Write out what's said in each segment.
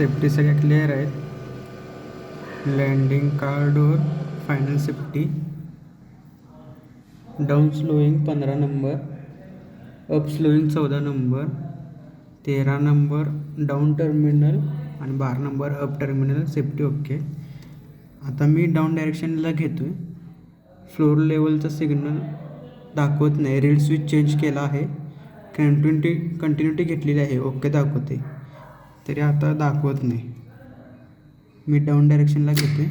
Safety सगळ्या clear आहेत. Landing car door final safety. Down slowing 15 number, up slowing 14 number, 13 number down terminal आणि 12 number up terminal safety okay. आता मी down डायरेक्शनला घेतो आहे. Floor लेवलचा सिग्नल दाखवत नाही. रीड स्विच चेंज केला आहे. कंटिन्युटी घेतलेली आहे, ओके दाखवते, तरी आता दाखवत नाही. मी डाऊन डायरेक्शनला घेते.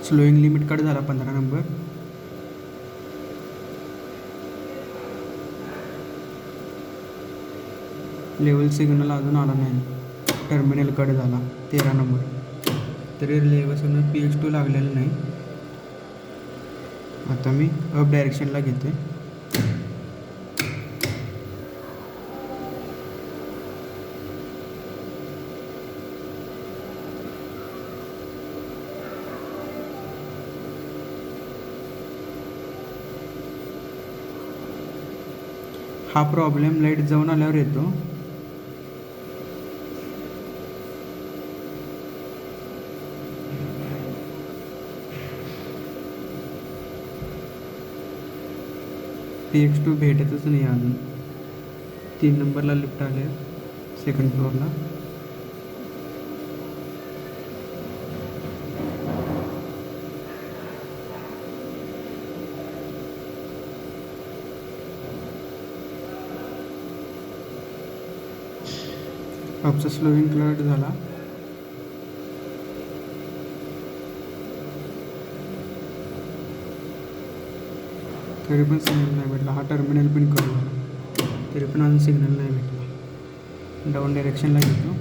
स्लोईंग लिमिट कट झाला 15 नंबर. लेवल सिग्नल अजून आला नाही. टर्मिनल कट झाला 13 नंबर, तरी लेवल सिग्नल PX2 लागलेलं नाही. आता मी अप डायरेक्शनला घेते. हा प्रॉब्लेम लाईट जाऊन आल्यावर येतो. PX2 भेटतच नाही अजून. 3 नंबरला लिफ्ट आले, सेकंड फ्लोअरला. अपचा स्लोईंग क्लर्ट झाला. तरी पण सिग्नल नाही भेटला. हा टर्मिनल पण कट झाला, तरी पण अजून सिग्नल नाही भेटला. डाऊन डायरेक्शनला घेतो.